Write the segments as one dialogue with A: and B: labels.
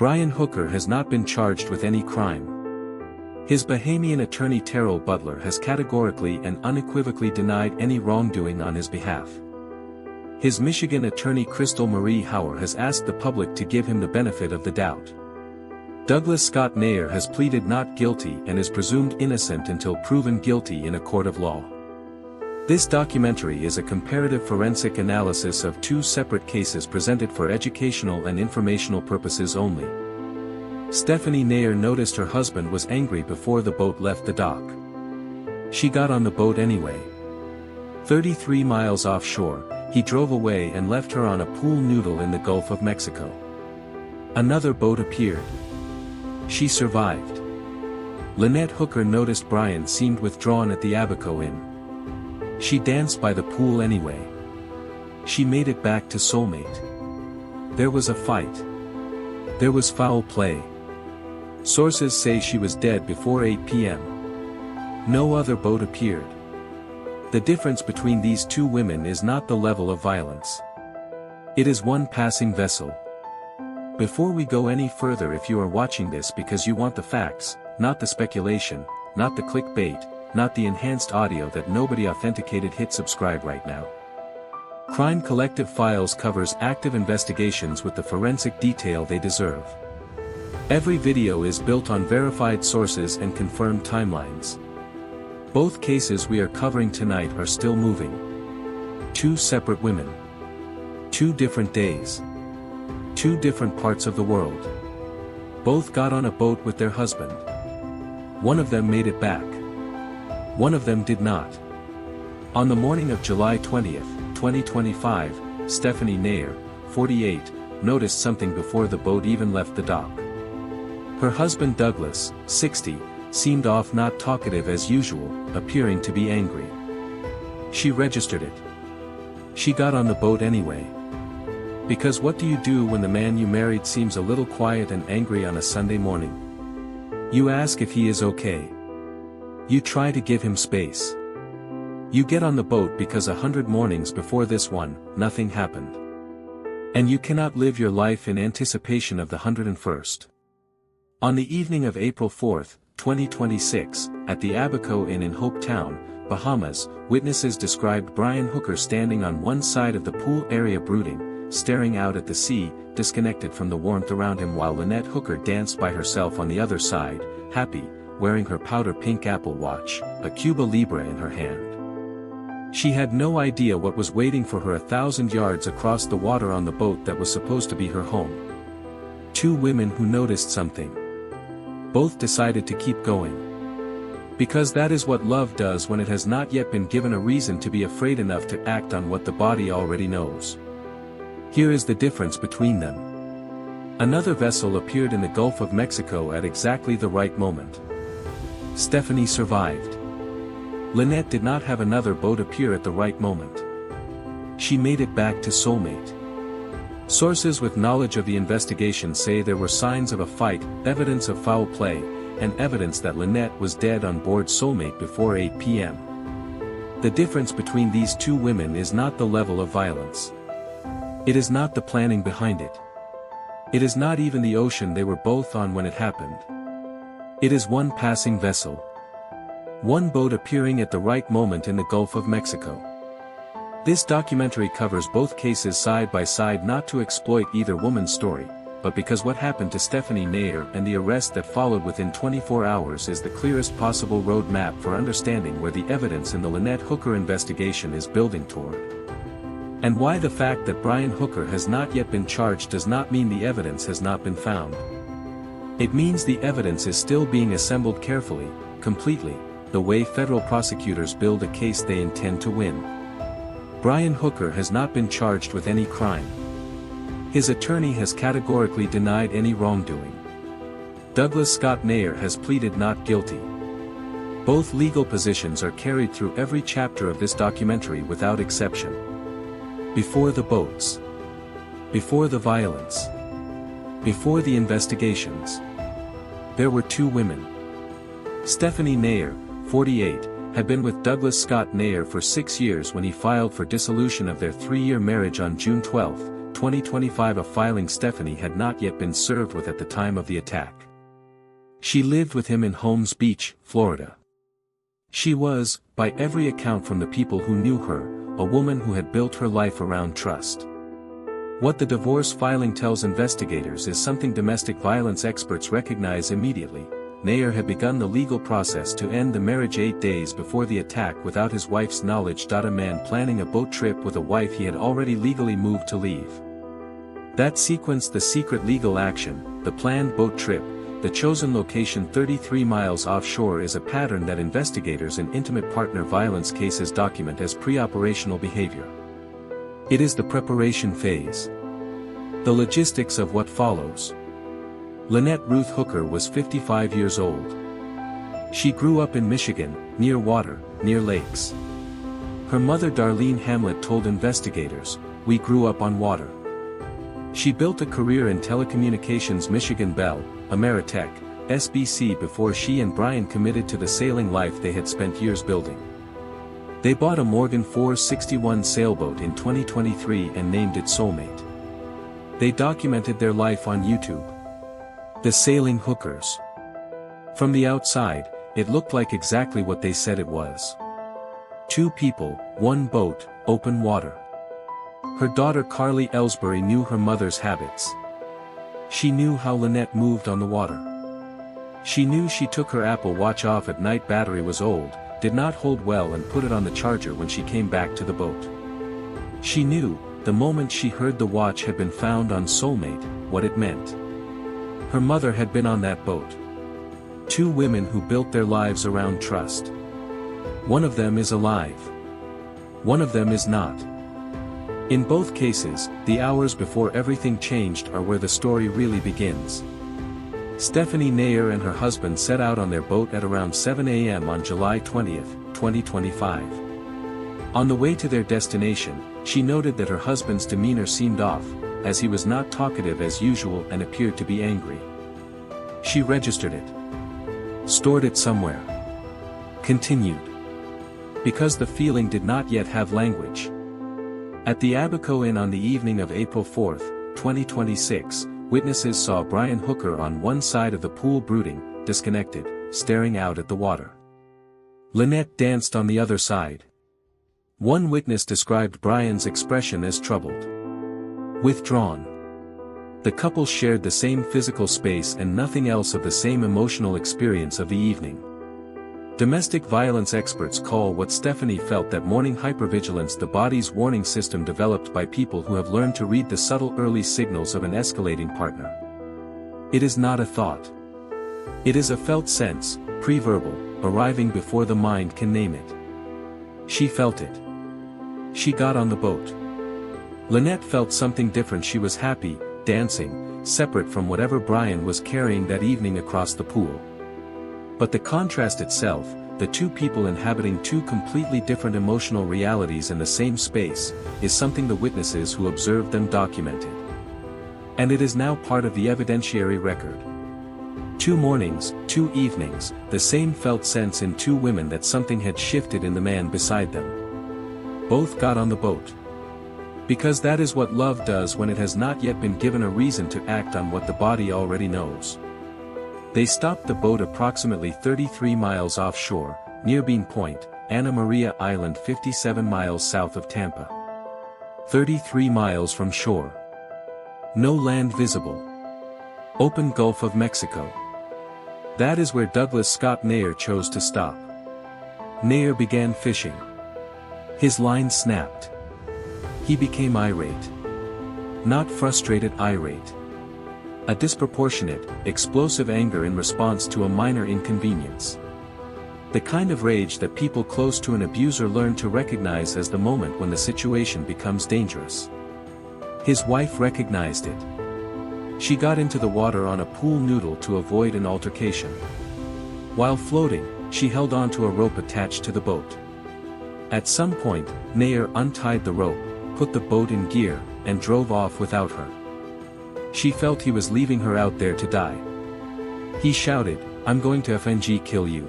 A: Brian Hooker has not been charged with any crime. His Bahamian attorney Terrell Butler has categorically and unequivocally denied any wrongdoing on his behalf. His Michigan attorney Crystal Marie Hauer has asked the public to give him the benefit of the doubt. Douglas Scott Naeher has pleaded not guilty and is presumed innocent until proven guilty in a court of law. This documentary is a comparative forensic analysis of two separate cases presented for educational and informational purposes only. Stephanie Naeher noticed her husband was angry before the boat left the dock. She got on the boat anyway. 33 miles offshore, he drove away and left her on a pool noodle in the Gulf of Mexico. Another boat appeared. She survived. Lynette Hooker noticed Brian seemed withdrawn at the Abaco Inn. She danced by the pool anyway. She made it back to Soulmate. There was a fight. There was foul play. Sources say she was dead before 8 p.m. No other boat appeared. The difference between these two women is not the level of violence. It is one passing vessel. Before we go any further, if you are watching this because you want the facts, not the speculation, not the clickbait, not the enhanced audio that nobody authenticated, hit subscribe right now. Crime Collective Files covers active investigations with the forensic detail they deserve. Every video is built on verified sources and confirmed timelines. Both cases we are covering tonight are still moving. Two separate women. 2 different days. 2 different parts of the world. Both got on a boat with their husband. One of them made it back. One of them did not. On the morning of July 20th, 2025, Stephanie Naeher, 48, noticed something before the boat even left the dock. Her husband Douglas, 60, seemed off, not talkative as usual, appearing to be angry. She registered it. She got on the boat anyway. Because what do you do when the man you married seems a little quiet and angry on a Sunday morning? You ask if he is okay. You try to give him space. You get on the boat because 100 mornings before this one, nothing happened. And you cannot live your life in anticipation of the 101st. On the evening of April 4, 2026, at the Abaco Inn in Hope Town, Bahamas, witnesses described Brian Hooker standing on one side of the pool area brooding, staring out at the sea, disconnected from the warmth around him, while Lynette Hooker danced by herself on the other side, happy, wearing her powder pink Apple Watch, a Cuba Libre in her hand. She had no idea what was waiting for her 1,000 yards across the water on the boat that was supposed to be her home. Two women who noticed something. Both decided to keep going. Because that is what love does when it has not yet been given a reason to be afraid enough to act on what the body already knows. Here is the difference between them. Another vessel appeared in the Gulf of Mexico at exactly the right moment. Stephanie survived. Lynette did not have another boat appear at the right moment. She made it back to Soulmate. Sources with knowledge of the investigation say there were signs of a fight, evidence of foul play, and evidence that Lynette was dead on board Soulmate before 8 p.m. The difference between these two women is not the level of violence. It is not the planning behind it. It is not even the ocean they were both on when it happened. It is one passing vessel. One boat appearing at the right moment in the Gulf of Mexico. This documentary covers both cases side by side, not to exploit either woman's story, but because what happened to Stephanie Naeher and the arrest that followed within 24 hours is the clearest possible road map for understanding where the evidence in the Lynette Hooker investigation is building toward. And why the fact that Brian Hooker has not yet been charged does not mean the evidence has not been found. It means the evidence is still being assembled carefully, completely, the way federal prosecutors build a case they intend to win. Brian Hooker has not been charged with any crime. His attorney has categorically denied any wrongdoing. Douglas Scott Naeher has pleaded not guilty. Both legal positions are carried through every chapter of this documentary without exception. Before the boats. Before the violence. Before the investigations. There were two women. Stephanie Naeher, 48, had been with Douglas Scott Naeher for 6 years when he filed for dissolution of their 3-year marriage on June 12, 2025, a filing Stephanie had not yet been served with at the time of the attack. She lived with him in Holmes Beach, Florida. She was, by every account from the people who knew her, a woman who had built her life around trust. What the divorce filing tells investigators is something domestic violence experts recognize immediately. Naeher had begun the legal process to end the marriage 8 days before the attack without his wife's knowledge. A man planning a boat trip with a wife he had already legally moved to leave. That sequence, the secret legal action, the planned boat trip, the chosen location 33 miles offshore, is a pattern that investigators in intimate partner violence cases document as pre-operational behavior. It is the preparation phase. The logistics of what follows. Lynette Ruth Hooker was 55 years old. She grew up in Michigan, near water, near lakes. Her mother Darlene Hamlet told investigators, "We grew up on water." She built a career in telecommunications. Michigan Bell, Maritime, SBC, before she and Brian committed to the sailing life they had spent years building. They bought a Morgan 461 sailboat in 2023 and named it Soulmate. They documented their life on YouTube. The Sailing Hookers. From the outside, it looked like exactly what they said it was. 2 people, 1 boat, open water. Her daughter Carly Ellsbury knew her mother's habits. She knew how Lynette moved on the water. She knew she took her Apple Watch off at night, battery was old, did not hold well, and put it on the charger when she came back to the boat. She knew, the moment she heard the watch had been found on Soulmate, what it meant. Her mother had been on that boat. 2 women who built their lives around trust. One of them is alive. One of them is not. In both cases, the hours before everything changed are where the story really begins. Stephanie Naeher and her husband set out on their boat at around 7 a.m. on July 20, 2025. On the way to their destination, she noted that her husband's demeanor seemed off, as he was not talkative as usual and appeared to be angry. She registered it. Stored it somewhere. Continued. Because the feeling did not yet have language. At the Abaco Inn on the evening of April 4, 2026, witnesses saw Brian Hooker on one side of the pool brooding, disconnected, staring out at the water. Lynette danced on the other side. One witness described Brian's expression as troubled. Withdrawn. The couple shared the same physical space and nothing else of the same emotional experience of the evening. Domestic violence experts call what Stephanie felt that morning hypervigilance, the body's warning system developed by people who have learned to read the subtle early signals of an escalating partner. It is not a thought. It is a felt sense, pre-verbal, arriving before the mind can name it. She felt it. She got on the boat. Lynette felt something different. She was happy, dancing, separate from whatever Brian was carrying that evening across the pool. But the contrast itself, the 2 people inhabiting 2 completely different emotional realities in the same space, is something the witnesses who observed them documented. And it is now part of the evidentiary record. 2 mornings, 2 evenings, the same felt sense in 2 women that something had shifted in the man beside them. Both got on the boat. Because that is what love does when it has not yet been given a reason to act on what the body already knows. They stopped the boat approximately 33 miles offshore, near Bean Point, Anna Maria Island, 57 miles south of Tampa. 33 miles from shore. No land visible. Open Gulf of Mexico. That is where Douglas Scott Naeher chose to stop. Naeher began fishing. His line snapped. He became irate. Not frustrated, irate. A disproportionate, explosive anger in response to a minor inconvenience. The kind of rage that people close to an abuser learn to recognize as the moment when the situation becomes dangerous. His wife recognized it. She got into the water on a pool noodle to avoid an altercation. While floating, she held onto a rope attached to the boat. At some point, Naeher untied the rope, put the boat in gear, and drove off without her. She felt he was leaving her out there to die. He shouted, "I'm going to FNG kill you."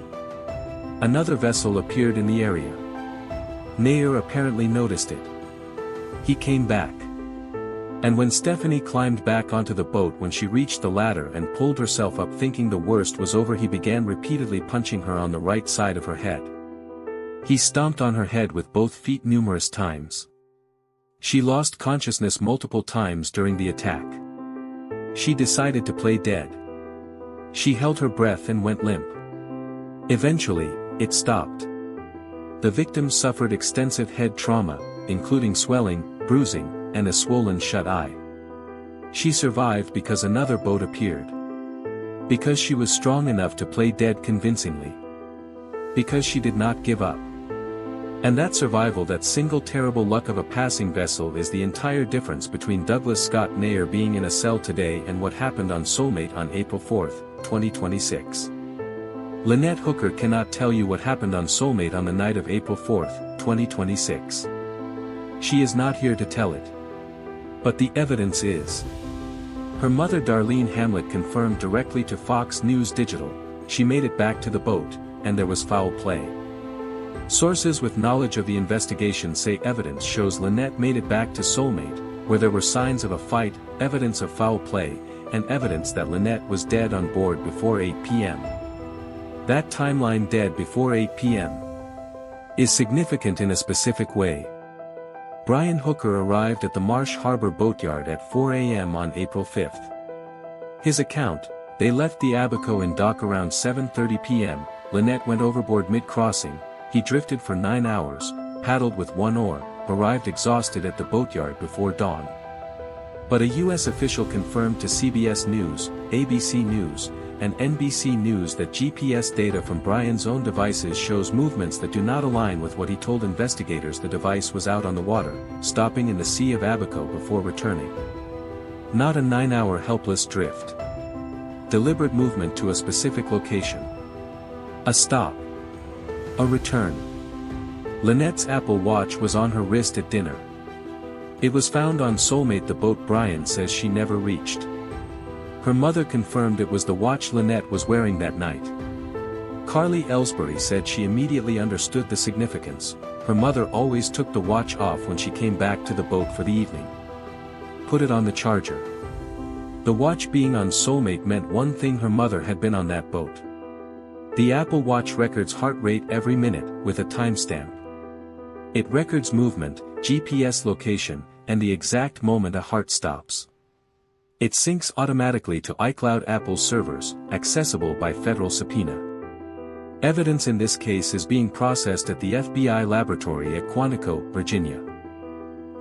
A: Another vessel appeared in the area. Naeher apparently noticed it. He came back. And when Stephanie climbed back onto the boat when she reached the ladder and pulled herself up thinking the worst was over, he began repeatedly punching her on the right side of her head. He stomped on her head with both feet numerous times. She lost consciousness multiple times during the attack. She decided to play dead. She held her breath and went limp. Eventually, it stopped. The victim suffered extensive head trauma, including swelling, bruising, and a swollen shut eye. She survived because another boat appeared. Because she was strong enough to play dead convincingly. Because she did not give up. And that survival, that single terrible luck of a passing vessel, is the entire difference between Douglas Scott Naeher being in a cell today and what happened on Soulmate on April 4, 2026. Lynette Hooker cannot tell you what happened on Soulmate on the night of April 4, 2026. She is not here to tell it. But the evidence is. Her mother Darlene Hamlet confirmed directly to Fox News Digital, she made it back to the boat, and there was foul play. Sources with knowledge of the investigation say evidence shows Lynette made it back to Soulmate, where there were signs of a fight, evidence of foul play, and evidence that Lynette was dead on board before 8 p.m. That timeline, dead before 8 p.m., is significant in a specific way. Brian Hooker arrived at the Marsh Harbor boatyard at 4 a.m. on April 5. His account: they left the Abaco Inn dock around 7:30 p.m., Lynette went overboard mid-crossing, he drifted for 9 hours, paddled with one oar, arrived exhausted at the boatyard before dawn. But a U.S. official confirmed to CBS News, ABC News, and NBC News that GPS data from Brian's own devices shows movements that do not align with what he told investigators. The device was out on the water, stopping in the Sea of Abaco before returning. Not a 9-hour helpless drift. Deliberate movement to a specific location. A stop. A return. Lynette's Apple Watch was on her wrist at dinner. It was found on Soulmate, the boat Brian says she never reached. Her mother confirmed it was the watch Lynette was wearing that night. Carly Ellsbury said she immediately understood the significance. Her mother always took the watch off when she came back to the boat for the evening. Put it on the charger. The watch being on Soulmate meant one thing: her mother had been on that boat. The Apple Watch records heart rate every minute, with a timestamp. It records movement, GPS location, and the exact moment a heart stops. It syncs automatically to iCloud, Apple's servers, accessible by federal subpoena. Evidence in this case is being processed at the FBI laboratory at Quantico, Virginia.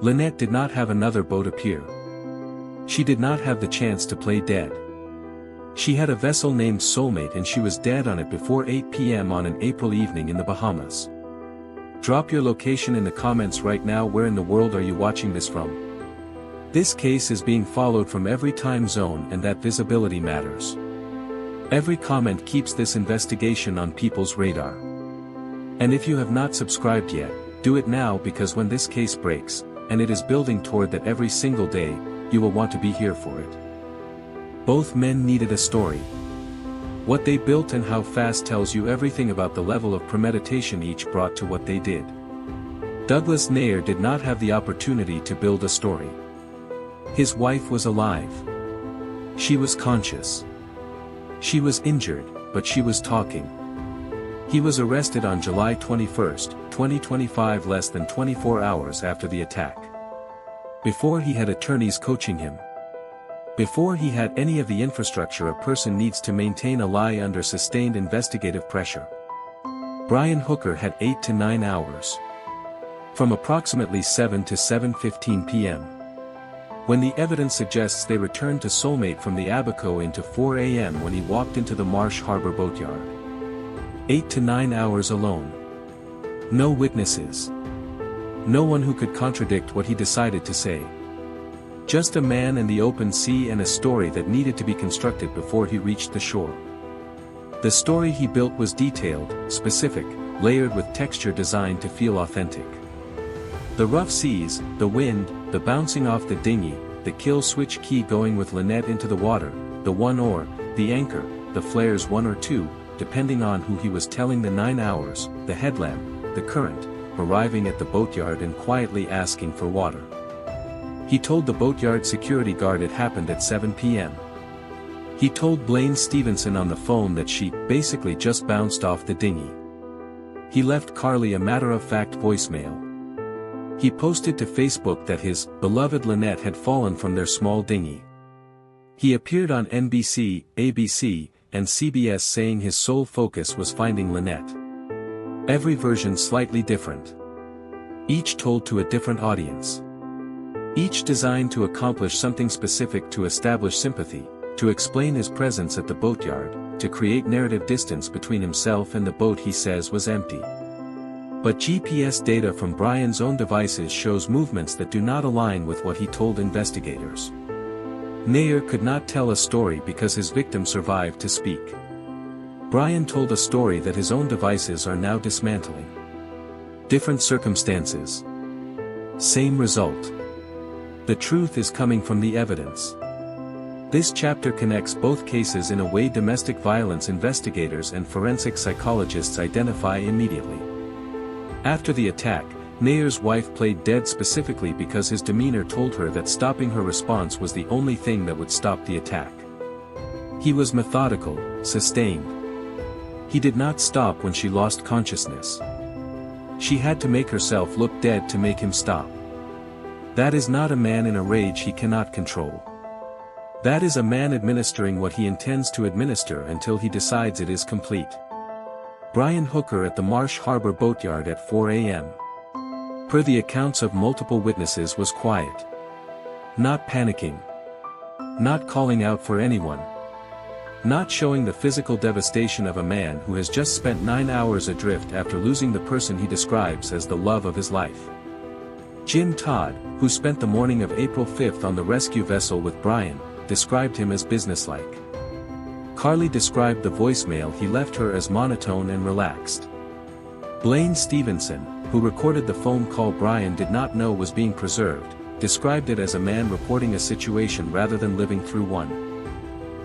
A: Lynette did not have another boat appear. She did not have the chance to play dead. She had a vessel named Soulmate and she was dead on it before 8 p.m. on an April evening in the Bahamas. Drop your location in the comments right now. Where in the world are you watching this from? This case is being followed from every time zone, and that visibility matters. Every comment keeps this investigation on people's radar. And if you have not subscribed yet, do it now, because when this case breaks, and it is building toward that every single day, you will want to be here for it. Both men needed a story. What they built and how fast tells you everything about the level of premeditation each brought to what they did. Douglas Naeher did not have the opportunity to build a story. His wife was alive. She was conscious. She was injured, but she was talking. He was arrested on July 21, 2025, less than 24 hours after the attack. Before he had attorneys coaching him. Before he had any of the infrastructure a person needs to maintain a lie under sustained investigative pressure. Brian Hooker had 8 to 9 hours. From approximately 7 to 7:15 p.m. When the evidence suggests they returned to Soulmate from the Abaco Inn to 4 a.m. when he walked into the Marsh Harbor boatyard. 8 to 9 hours alone. No witnesses. No one who could contradict what he decided to say. Just a man and the open sea, and a story that needed to be constructed before he reached the shore. The story he built was detailed, specific, layered with texture designed to feel authentic. The rough seas, the wind, the bouncing off the dinghy, the kill switch key going with Lynette into the water, the one oar, the anchor, the flares 1 or 2, depending on who he was telling, the 9 hours, the headlamp, the current, arriving at the boatyard and quietly asking for water. He told the boatyard security guard it happened at 7 p.m. He told Blaine Stevenson on the phone that she basically just bounced off the dinghy. He left Carly a matter-of-fact voicemail. He posted to Facebook that his beloved Lynette had fallen from their small dinghy. He appeared on NBC, ABC, and CBS saying his sole focus was finding Lynette. Every version slightly different. Each told to a different audience. Each designed to accomplish something specific: to establish sympathy, to explain his presence at the boatyard, to create narrative distance between himself and the boat he says was empty. But GPS data from Brian's own devices shows movements that do not align with what he told investigators. Naeher could not tell a story because his victim survived to speak. Brian told a story that his own devices are now dismantling. Different circumstances. Same result. The truth is coming from the evidence. This chapter connects both cases in a way domestic violence investigators and forensic psychologists identify immediately. After the attack, Naeher's wife played dead specifically because his demeanor told her that stopping her response was the only thing that would stop the attack. He was methodical, sustained. He did not stop when she lost consciousness. She had to make herself look dead to make him stop. That is not a man in a rage he cannot control. That is a man administering what he intends to administer until he decides it is complete. Brian Hooker at the Marsh Harbor boatyard at 4 a.m. Per the accounts of multiple witnesses, was quiet. Not panicking. Not calling out for anyone. Not showing the physical devastation of a man who has just spent 9 hours adrift after losing the person he describes as the love of his life. Jim Todd, who spent the morning of April 5th on the rescue vessel with Brian, described him as businesslike. Carly described the voicemail he left her as monotone and relaxed. Blaine Stevenson, who recorded the phone call Brian did not know was being preserved, described it as a man reporting a situation rather than living through one.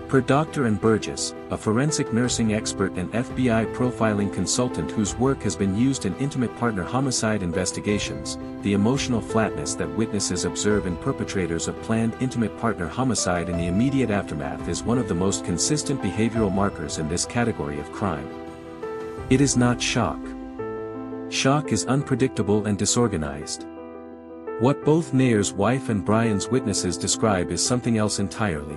A: Per Dr. Ann Burgess, a forensic nursing expert and FBI profiling consultant whose work has been used in intimate partner homicide investigations, the emotional flatness that witnesses observe in perpetrators of planned intimate partner homicide in the immediate aftermath is one of the most consistent behavioral markers in this category of crime. It is not shock. Shock is unpredictable and disorganized. What both Naeher's wife and Brian's witnesses describe is something else entirely.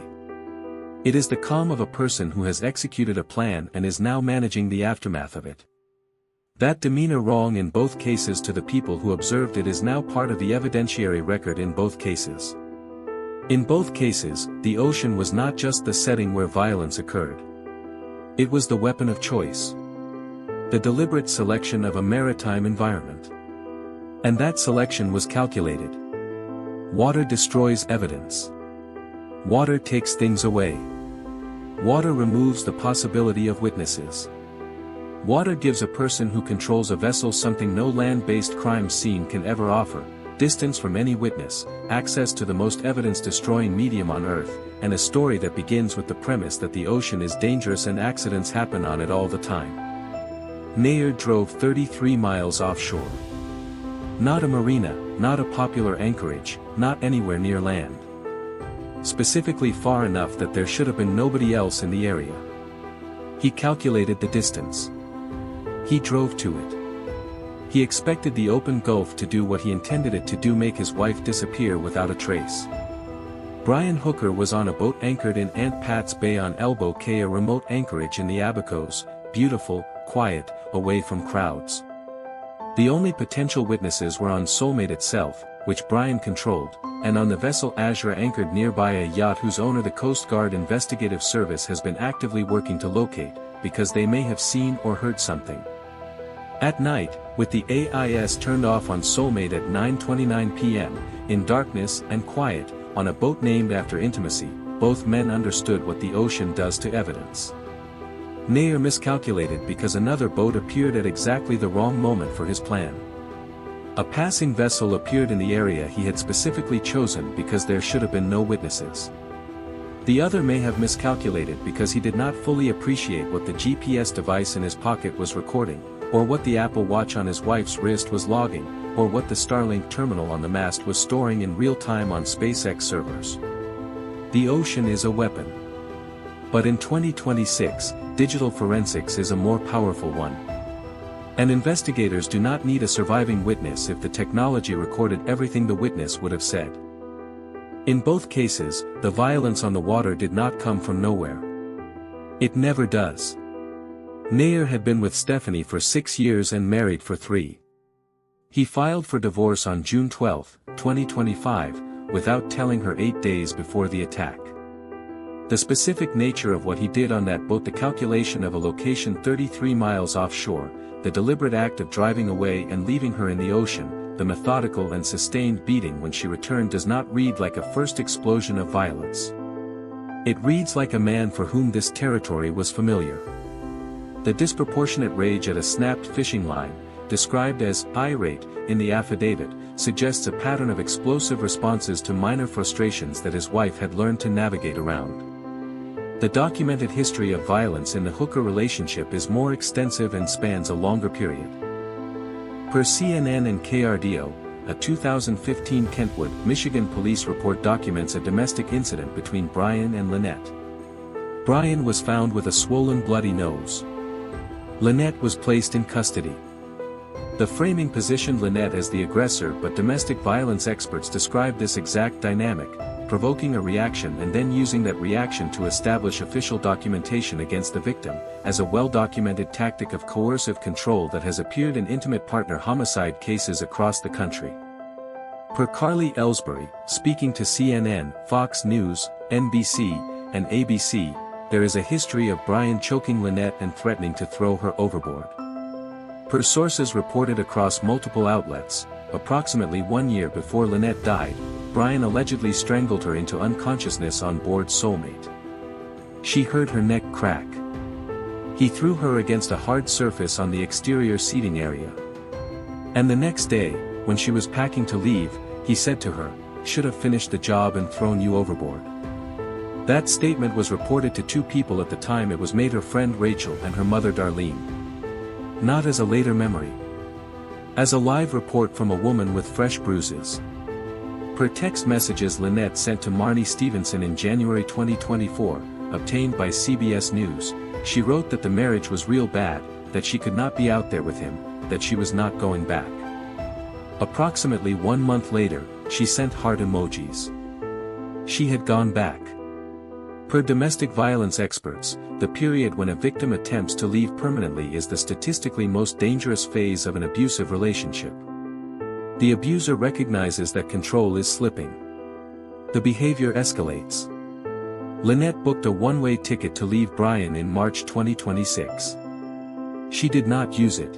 A: It is the calm of a person who has executed a plan and is now managing the aftermath of it. That demeanor wrong in both cases to the people who observed it is now part of the evidentiary record in both cases. In both cases, the ocean was not just the setting where violence occurred. It was the weapon of choice. The deliberate selection of a maritime environment. And that selection was calculated. Water destroys evidence. Water takes things away. Water removes the possibility of witnesses. Water gives a person who controls a vessel something no land-based crime scene can ever offer: distance from any witness, access to the most evidence-destroying medium on Earth, and a story that begins with the premise that the ocean is dangerous and accidents happen on it all the time. Naeher drove 33 miles offshore. Not a marina, not a popular anchorage, not anywhere near land. Specifically far enough that there should have been nobody else in the area. He calculated the distance. He drove to it. He expected the open gulf to do what he intended it to do: make his wife disappear without a trace. Brian Hooker was on a boat anchored in Aunt Pat's Bay on Elbow Cay, a remote anchorage in the Abacos, beautiful, quiet, away from crowds. The only potential witnesses were on Soulmate itself, which Brian controlled, and on the vessel Azure, anchored nearby a yacht whose owner the Coast Guard Investigative Service has been actively working to locate, because they may have seen or heard something. At night, with the AIS turned off on Soulmate at 9:29 p.m., in darkness and quiet, on a boat named after intimacy, both men understood what the ocean does to evidence. Naeher miscalculated because another boat appeared at exactly the wrong moment for his plan. A passing vessel appeared in the area he had specifically chosen because there should have been no witnesses. The other may have miscalculated because he did not fully appreciate what the GPS device in his pocket was recording, or what the Apple Watch on his wife's wrist was logging, or what the Starlink terminal on the mast was storing in real time on SpaceX servers. The ocean is a weapon. But in 2026, digital forensics is a more powerful one. And investigators do not need a surviving witness if the technology recorded everything the witness would have said. In both cases, the violence on the water did not come from nowhere. It never does. Naeher had been with Stephanie for 6 years and married for 3. He filed for divorce on June 12, 2025, without telling her 8 days before the attack. The specific nature of what he did on that boat, the calculation of a location 33 miles offshore, the deliberate act of driving away and leaving her in the ocean, the methodical and sustained beating when she returned does not read like a first explosion of violence. It reads like a man for whom this territory was familiar. The disproportionate rage at a snapped fishing line, described as irate in the affidavit, suggests a pattern of explosive responses to minor frustrations that his wife had learned to navigate around. The documented history of violence in the Hooker relationship is more extensive and spans a longer period. Per CNN and KRDO, a 2015 Kentwood, Michigan police report documents a domestic incident between Brian and Lynette. Brian was found with a swollen, bloody nose. Lynette was placed in custody. The framing positioned Lynette as the aggressor, but domestic violence experts describe this exact dynamic, provoking a reaction and then using that reaction to establish official documentation against the victim, as a well-documented tactic of coercive control that has appeared in intimate partner homicide cases across the country. Per Carly Ellsbury, speaking to CNN, Fox News, NBC, and ABC, there is a history of Brian choking Lynette and threatening to throw her overboard. Per sources reported across multiple outlets, approximately 1 year before Lynette died, Brian allegedly strangled her into unconsciousness on board Soulmate. She heard her neck crack. He threw her against a hard surface on the exterior seating area. And the next day, when she was packing to leave, he said to her, "Should have finished the job and thrown you overboard." That statement was reported to 2 people at the time. It was made her friend Rachel and her mother Darlene. Not as a later memory. As a live report from a woman with fresh bruises. Per text messages Lynette sent to Marnie Stevenson in January 2024, obtained by CBS News, she wrote that the marriage was real bad, that she could not be out there with him, that she was not going back. Approximately 1 month later, she sent heart emojis. She had gone back. Per domestic violence experts, the period when a victim attempts to leave permanently is the statistically most dangerous phase of an abusive relationship. The abuser recognizes that control is slipping. The behavior escalates. Lynette booked a one-way ticket to leave Brian in March 2026. She did not use it.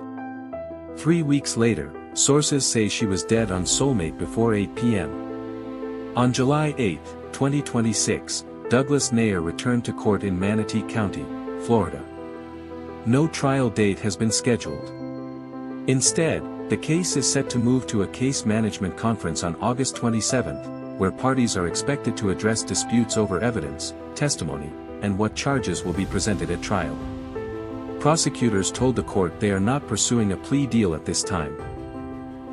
A: 3 weeks later, sources say she was dead on Soulmate before 8 p.m. On July 8, 2026, Douglas Naeher returned to court in Manatee County, Florida. No trial date has been scheduled. Instead, the case is set to move to a case management conference on August 27, where parties are expected to address disputes over evidence, testimony, and what charges will be presented at trial. Prosecutors told the court they are not pursuing a plea deal at this time.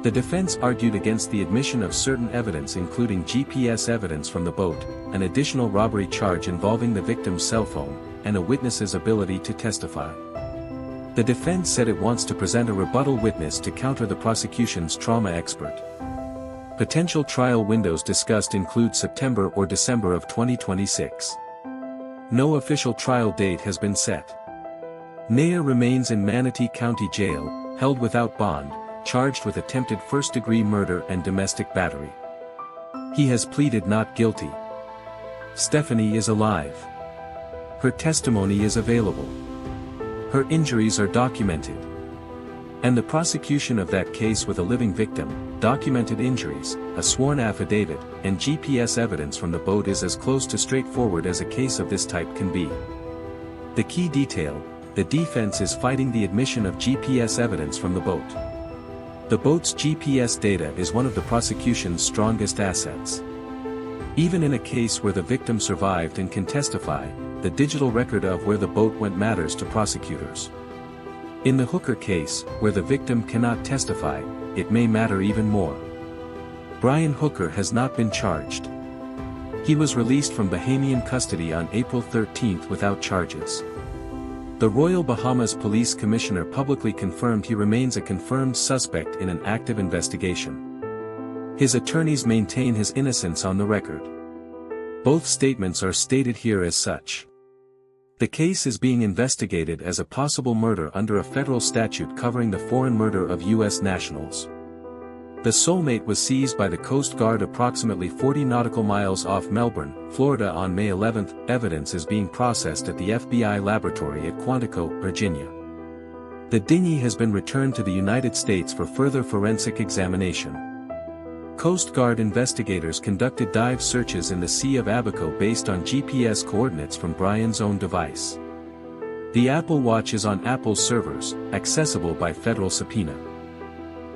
A: The defense argued against the admission of certain evidence including GPS evidence from the boat, an additional robbery charge involving the victim's cell phone, and a witness's ability to testify. The defense said it wants to present a rebuttal witness to counter the prosecution's trauma expert. Potential trial windows discussed include September or December of 2026. No official trial date has been set. Naeher remains in Manatee County Jail, held without bond, charged with attempted first-degree murder and domestic battery. He has pleaded not guilty. Stephanie is alive. Her testimony is available. Her injuries are documented. And the prosecution of that case with a living victim, documented injuries, a sworn affidavit, and GPS evidence from the boat is as close to straightforward as a case of this type can be. The key detail, the defense is fighting the admission of GPS evidence from the boat. The boat's GPS data is one of the prosecution's strongest assets. Even in a case where the victim survived and can testify, the digital record of where the boat went matters to prosecutors. In the Hooker case, where the victim cannot testify, it may matter even more. Brian Hooker has not been charged. He was released from Bahamian custody on April 13 without charges. The Royal Bahamas Police Commissioner publicly confirmed he remains a confirmed suspect in an active investigation. His attorneys maintain his innocence on the record. Both statements are stated here as such. The case is being investigated as a possible murder under a federal statute covering the foreign murder of U.S. nationals. The Soulmate was seized by the Coast Guard approximately 40 nautical miles off Melbourne, Florida on May 11. Evidence is being processed at the FBI laboratory at Quantico, Virginia. The dinghy has been returned to the United States for further forensic examination. Coast Guard investigators conducted dive searches in the Sea of Abaco based on GPS coordinates from Brian's own device. The Apple Watch is on Apple's servers, accessible by federal subpoena.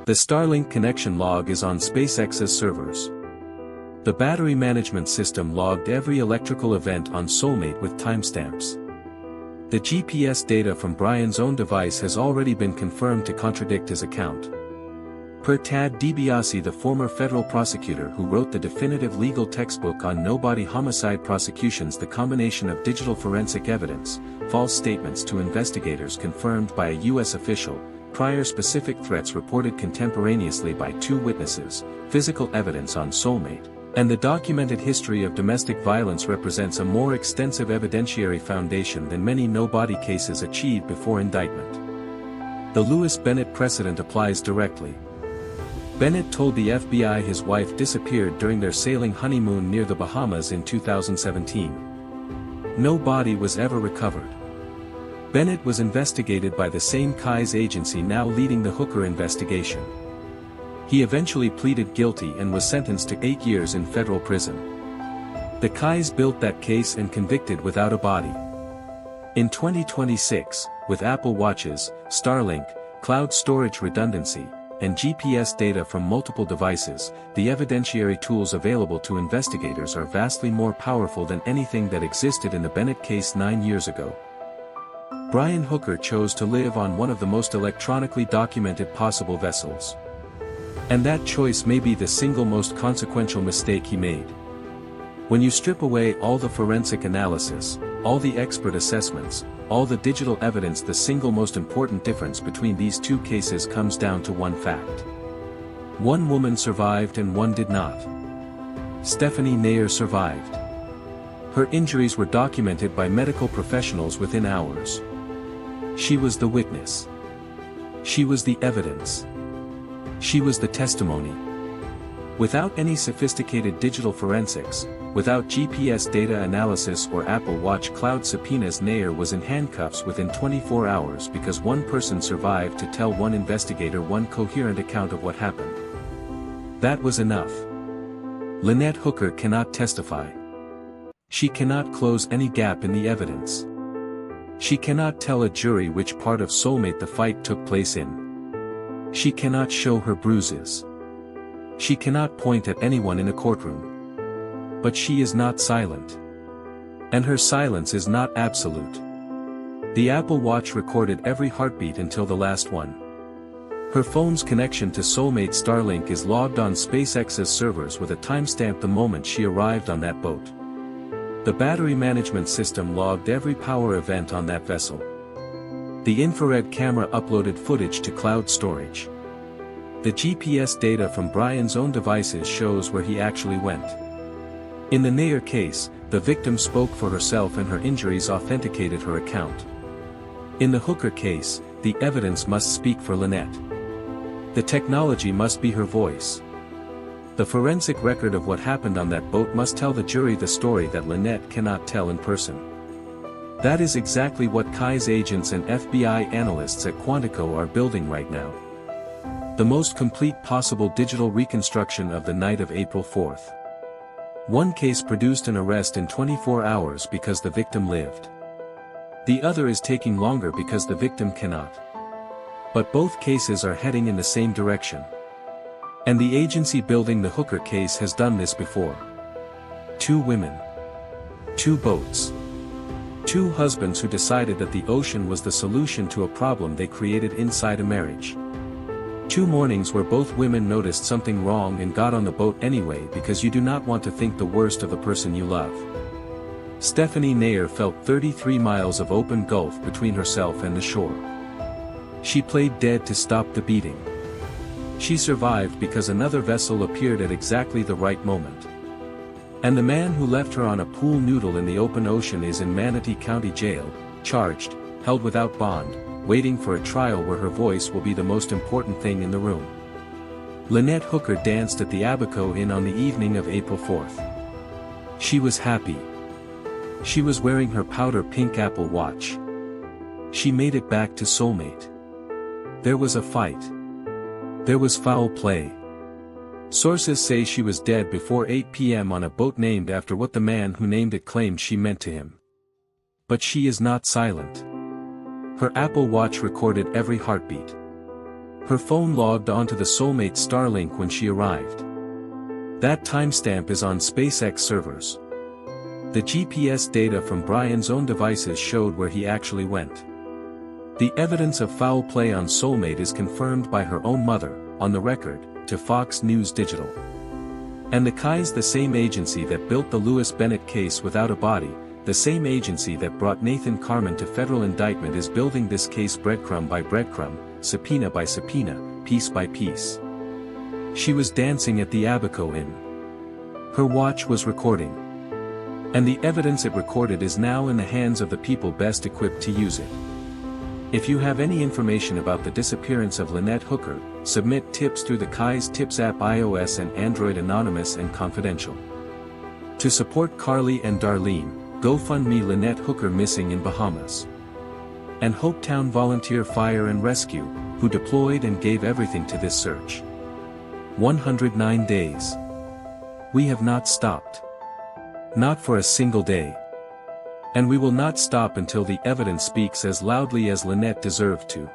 A: The Starlink connection log is on SpaceX's servers. The battery management system logged every electrical event on Soulmate with timestamps. The GPS data from Brian's own device has already been confirmed to contradict his account. Per Tad DiBiase, the former federal prosecutor who wrote the definitive legal textbook on no-body homicide prosecutions, the combination of digital forensic evidence, false statements to investigators confirmed by a U.S. official, prior specific threats reported contemporaneously by 2 witnesses, physical evidence on Soulmate, and the documented history of domestic violence represents a more extensive evidentiary foundation than many no-body cases achieved before indictment. The Lewis Bennett precedent applies directly. Bennett told the FBI his wife disappeared during their sailing honeymoon near the Bahamas in 2017. No body was ever recovered. Bennett was investigated by the same Kai's agency now leading the Hooker investigation. He eventually pleaded guilty and was sentenced to 8 years in federal prison. The Kai's built that case and convicted without a body. In 2026, with Apple Watches, Starlink, cloud storage redundancy, and GPS data from multiple devices, the evidentiary tools available to investigators are vastly more powerful than anything that existed in the Bennett case 9 years ago. Brian Hooker chose to live on one of the most electronically documented possible vessels. And that choice may be the single most consequential mistake he made. When you strip away all the forensic analysis, all the expert assessments, all the digital evidence, the single most important difference between these 2 cases comes down to one fact. One woman survived and one did not. Stephanie Naeher survived. Her injuries were documented by medical professionals within hours. She was the witness. She was the evidence. She was the testimony. Without any sophisticated digital forensics, without GPS data analysis or Apple Watch cloud subpoenas, Naeher was in handcuffs within 24 hours because one person survived to tell one investigator one coherent account of what happened. That was enough. Lynette Hooker cannot testify. She cannot close any gap in the evidence. She cannot tell a jury which part of Soulmate the fight took place in. She cannot show her bruises. She cannot point at anyone in a courtroom. But she is not silent. And her silence is not absolute. The Apple Watch recorded every heartbeat until the last one. Her phone's connection to Soulmate Starlink is logged on SpaceX's servers with a timestamp the moment she arrived on that boat. The battery management system logged every power event on that vessel. The infrared camera uploaded footage to cloud storage. The GPS data from Brian's own devices shows where he actually went. In the Naeher case, the victim spoke for herself and her injuries authenticated her account. In the Hooker case, the evidence must speak for Lynette. The technology must be her voice. The forensic record of what happened on that boat must tell the jury the story that Lynette cannot tell in person. That is exactly what Kai's agents and FBI analysts at Quantico are building right now. The most complete possible digital reconstruction of the night of April 4th. One case produced an arrest in 24 hours because the victim lived. The other is taking longer because the victim cannot. But both cases are heading in the same direction. And the agency building the Hooker case has done this before. 2 women. 2 boats. 2 husbands who decided that the ocean was the solution to a problem they created inside a marriage. 2 mornings where both women noticed something wrong and got on the boat anyway because you do not want to think the worst of the person you love. Stephanie Naeher felt 33 miles of open gulf between herself and the shore. She played dead to stop the beating. She survived because another vessel appeared at exactly the right moment. And the man who left her on a pool noodle in the open ocean is in Manatee County Jail, charged, held without bond, waiting for a trial where her voice will be the most important thing in the room. Lynette Hooker danced at the Abaco Inn on the evening of April 4th. She was happy. She was wearing her powder pink Apple Watch. She made it back to Soulmate. There was a fight. There was foul play. Sources say she was dead before 8 p.m. on a boat named after what the man who named it claimed she meant to him. But she is not silent. Her Apple Watch recorded every heartbeat. Her phone logged onto the Soulmate Starlink when she arrived. That timestamp is on SpaceX servers. The GPS data from Brian's own devices showed where he actually went. The evidence of foul play on Soulmate is confirmed by her own mother, on the record, to Fox News Digital. And the CAI's the same agency that built the Louis Bennett case without a body, the same agency that brought Nathan Carman to federal indictment is building this case breadcrumb by breadcrumb, subpoena by subpoena, piece by piece. She was dancing at the Abaco Inn. Her watch was recording. And the evidence it recorded is now in the hands of the people best equipped to use it. If you have any information about the disappearance of Lynette Hooker, submit tips through the CAI's Tips app, iOS and Android, anonymous and confidential. To support Carly and Darlene, GoFundMe Lynette Hooker missing in Bahamas. And Hopetown Volunteer Fire and Rescue, who deployed and gave everything to this search. 109 days. We have not stopped. Not for a single day. And we will not stop until the evidence speaks as loudly as Lynette deserved to.